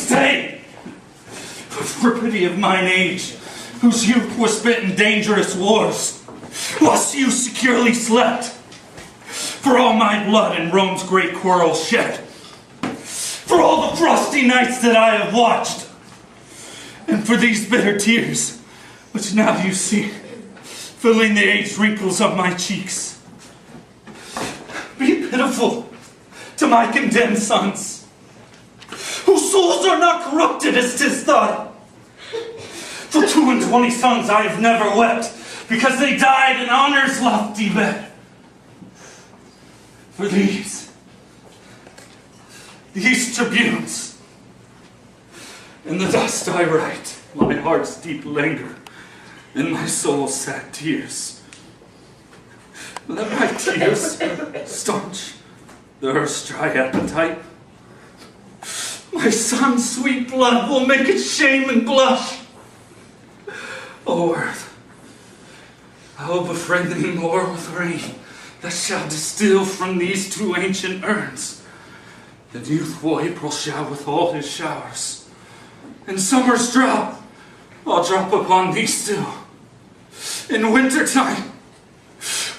Stay! For pity of mine age, whose youth was spent in dangerous wars, whilst you securely slept, for all my blood in Rome's great quarrel shed, for all the frosty nights that I have watched, and for these bitter tears, which now you see, filling the aged wrinkles of my cheeks. Be pitiful to my condemned sons, whose souls are not corrupted as 'tis thought. For 22 sons I have never wept, because they died in honor's lofty bed. For these tribunes, in the dust I write my heart's deep languor and my soul's sad tears. Let my tears staunch the earth's dry appetite. My son's sweet blood will make it shame and blush. O earth, I will befriend thee more with rain that shall distill from these two ancient urns than youthful April shall with all his showers. In summer's drought, I'll drop upon thee still. In winter time,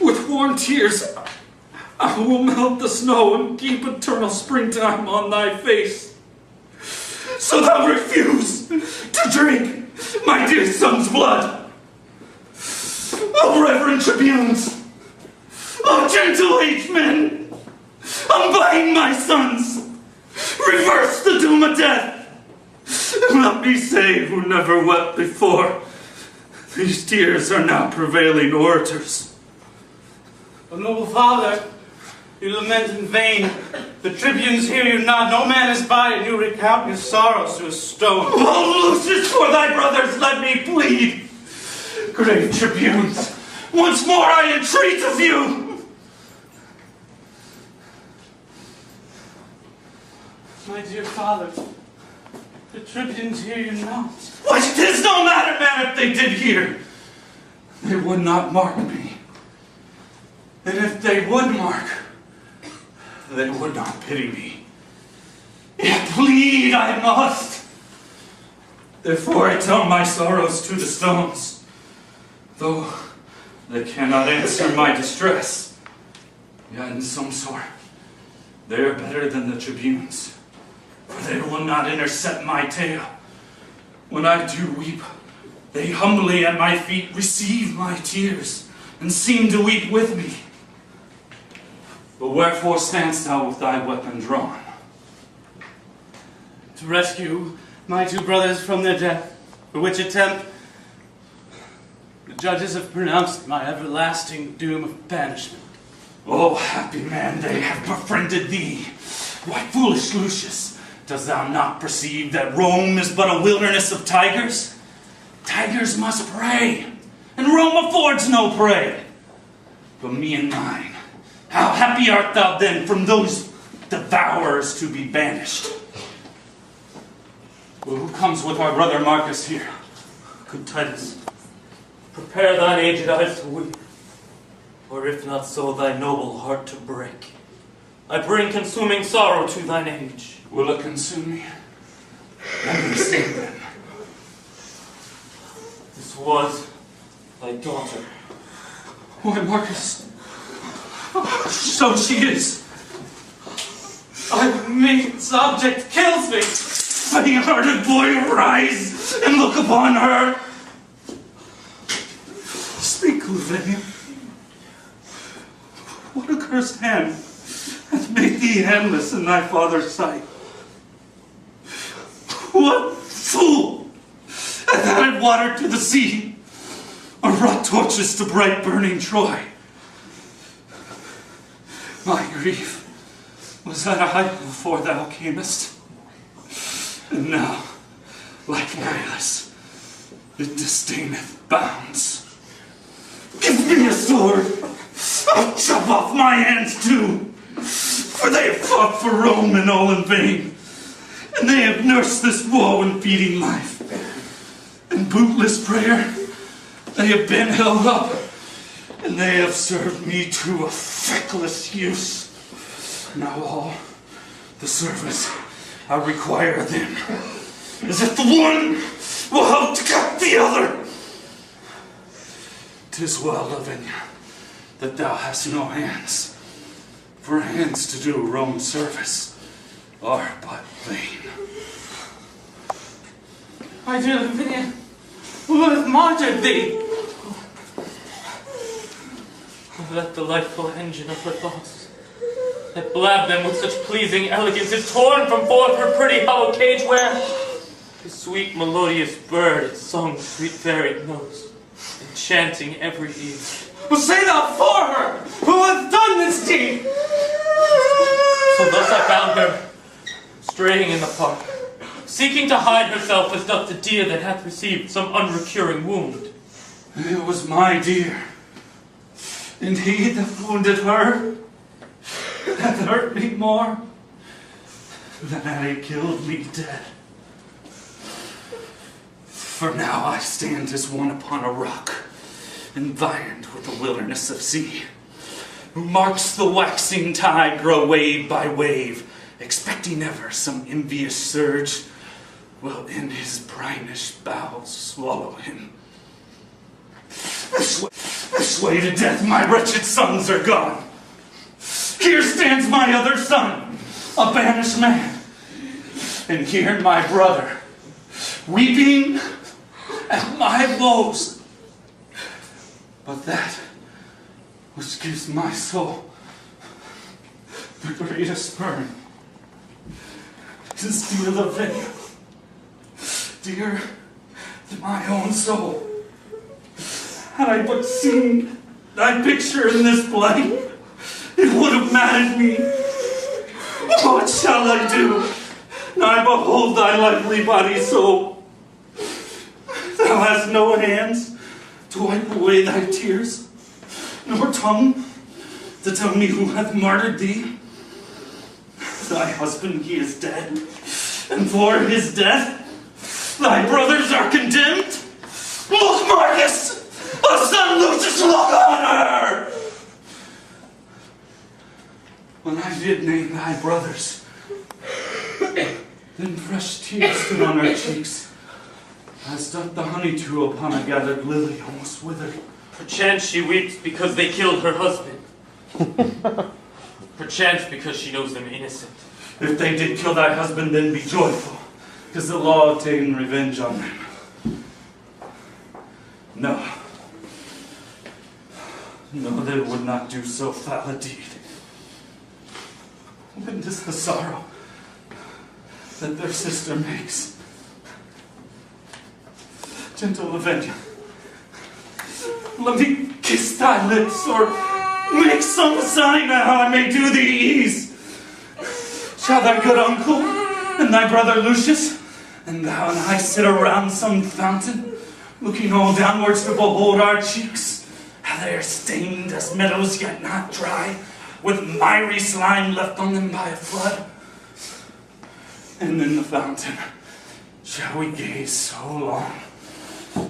with warm tears, I will melt the snow and keep eternal springtime on thy face. So thou refuse to drink my dear son's blood. O reverend tribunes, O gentle aged men, unbind my sons, reverse the doom of death, and let me say, who never wept before, these tears are now prevailing orators. O noble father, you lament in vain. The tribunes hear you not. No man is by, and you recount your sorrows to a stone. Oh, Lucius, for thy brothers, let me plead. Grave tribunes, once more I entreat of you. My dear father, the tribunes hear you not. Why, 'tis no matter, man, if they did hear. They would not mark me. And if they would mark, they would not pity me. Yet plead I must. Therefore I tell my sorrows to the stones, though they cannot answer my distress. Yet in some sort, they are better than the tribunes, for they will not intercept my tale. When I do weep, they humbly at my feet receive my tears, and seem to weep with me. But wherefore standst thou with thy weapon drawn? To rescue my two brothers from their death, for which attempt the judges have pronounced my everlasting doom of banishment. O happy man, they have befriended thee. Why, foolish Lucius, dost thou not perceive that Rome is but a wilderness of tigers? Tigers must prey, and Rome affords no prey. But me and mine, how happy art thou then from those devourers to be banished? Well, who comes with our brother Marcus here? Good Titus, prepare thine aged eyes to weep, or if not so, thy noble heart to break. I bring consuming sorrow to thine age. Will it consume me? Let me see then. This was thy daughter. Why, Marcus? So she is. My mate's object kills me. Faint-hearted boy, rise and look upon her. Speak, Lavinia. What accursed hand hath made thee handless in thy father's sight? What fool hath added water to the sea, or brought torches to bright burning Troy? My grief was that I before thou camest, and now, like Nihilus, it disdaineth bounds. Give me a sword! I'll chop off my hands too, for they have fought for Rome and all in vain, and they have nursed this woe in feeding life. In bootless prayer, they have been held up, and they have served me to a feckless use. Now all the service I require of them as if the one will help to cut the other. 'Tis well, Lavinia, that thou hast no hands, for hands to do Rome service are but vain. My dear Lavinia, who hath martyred thee? That delightful engine of her thoughts, that blabbed them with such pleasing elegance, is torn from forth her pretty hollow cage, where the sweet melodious bird its song sweet varied notes, enchanting every ear. Well, say thou for her, who hath done this deed? So thus I found her, straying in the park, seeking to hide herself as doth the deer that hath received some unrecuring wound. It was my dear, and he that wounded her hath hurt me more than had he killed me dead. For now I stand as one upon a rock, environed with the wilderness of sea, who marks the waxing tide grow wave by wave, expecting ever some envious surge will in his brinish bowels swallow him. This way to death my wretched sons are gone. Here stands my other son, a banished man, and here my brother, weeping at my woes. But that which gives my soul the greatest burn is dear Lavinia, dear to my own soul. Had I but seen thy picture in this play, it would have maddened me. What shall I do? I behold thy lovely body so. Thou hast no hands to wipe away thy tears, nor tongue to tell me who hath martyred thee. Thy husband, he is dead, and for his death, thy brothers are condemned. Look, Marcus! A son Lucius, look on her! When I did name thy brothers, then fresh tears stood on her cheeks, as doth the honeydew upon a gathered lily almost withered. Perchance she weeps because they killed her husband. Perchance because she knows them innocent. If they did kill thy husband, then be joyful, because the law obtained revenge on them. No, they would not do so foul a deed. Witness the sorrow that their sister makes. Gentle Lavinia, let me kiss thy lips, or make some sign how I may do thee ease. Shall thy good uncle and thy brother Lucius and thou and I sit around some fountain, looking all downwards to behold our cheeks, how they are stained as meadows yet not dry, with miry slime left on them by a flood? And in the fountain shall we gaze so long,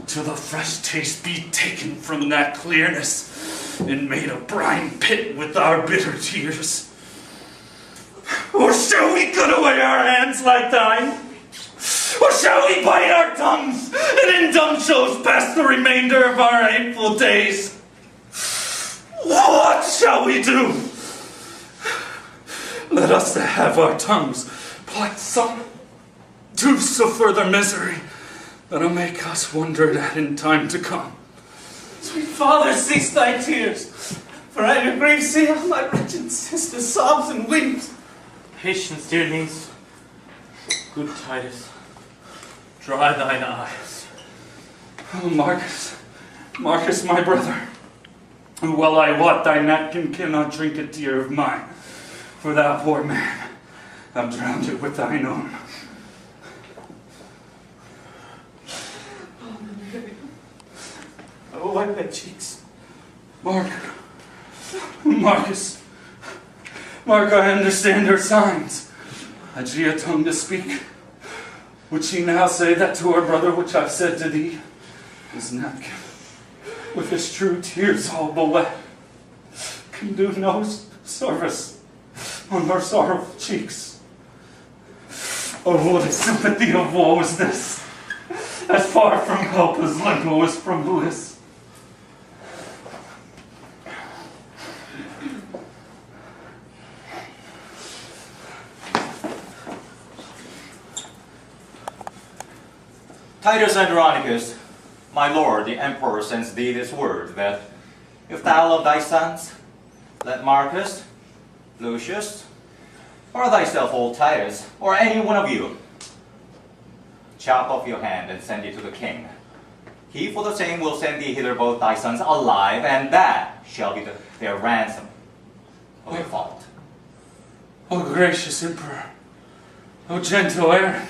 till the fresh taste be taken from that clearness, and made a brine pit with our bitter tears? Or shall we cut away our hands like thine? Or shall we bite our tongues, and in dumb shows pass the remainder of our hateful days? What shall we do? Let us have our tongues pluck some deuce of further misery that'll make us wonder at in time to come. Sweet father, cease thy tears, for I do grieve see how my wretched sister sobs and weeps. Patience, dear niece. Good Titus, dry thine eyes. Oh, Marcus, my brother, well I wot thy napkin cannot drink a tear of mine, for thou, poor man, have drowned it with thine own. Oh, wipe thy cheeks. Mark, I understand her signs. Had she a tongue to speak, would she now say that to her brother which I've said to thee? His napkin, with his true tears all bewet, can do no service on her sorrowful cheeks. Oh, what a sympathy of woe is this! As far from help as Lengo is from bliss. Titus Andronicus, my lord, the emperor sends thee this word, that if thou love thy sons, let Marcus, Lucius, or thyself, old Titus, or any one of you, chop off your hand and send it to the king. He for the same will send thee hither both thy sons alive, and that shall be their ransom of your fault. O gracious Emperor, O gentle Aaron,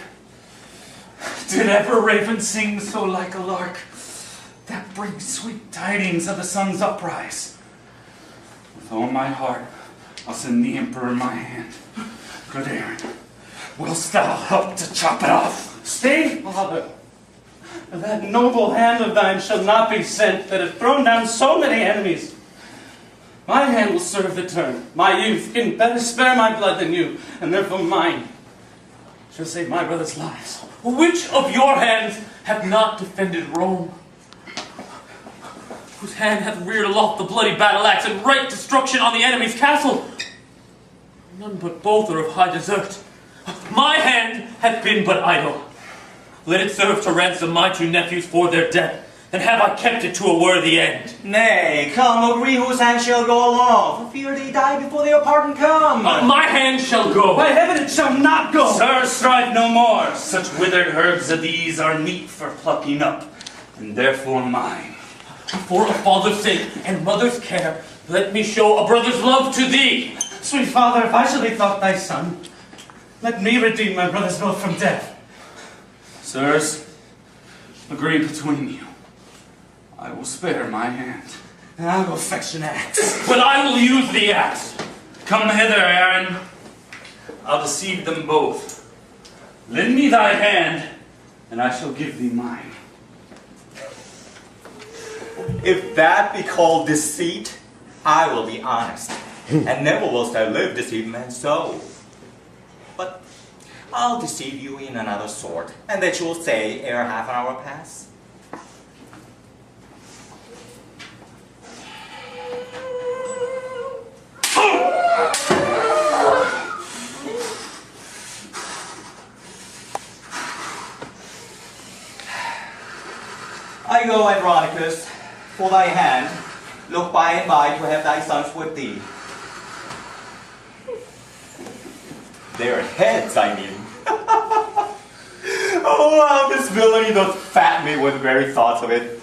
did ever raven sing so like a lark, that brings sweet tidings of the sun's uprise? With all my heart, I'll send the Emperor my hand. Good Aaron, wilt thou help to chop it off? Stay, father. That noble hand of thine shall not be sent that hath thrown down so many enemies. My hand will serve the turn. My youth can better spare my blood than you, and therefore mine shall save my brothers' lives. Which of your hands hath not defended Rome? Whose hand hath reared aloft the bloody battle axe and wrought destruction on the enemy's castle? None but both are of high desert. My hand hath been but idle. Let it serve to ransom my two nephews for their death, and have I kept it to a worthy end. Nay, come, agree whose hand shall go along, for fear they die before their pardon come. My hand shall go. By heaven, it shall not go! Sir, strive no more. Such withered herbs as these are meet for plucking up, and therefore mine. For a father's sake and mother's care, let me show a brother's love to thee. Sweet father, if I shall be thought thy son, let me redeem my brothers both from death. Sirs, agree between you. I will spare my hand. And I'll go fetch an axe. But I will use the axe. Come hither, Aaron. I'll deceive them both. Lend me thy hand, and I shall give thee mine. If that be called deceit, I will be honest, and never wilt thou live deceive men so. But I'll deceive you in another sort, and that you will say ere half an hour pass. I go, Andronicus, for thy hand, look by and by to have thy sons with thee. Their heads, I mean. Oh, how this villainy doth fat me with very thoughts of it.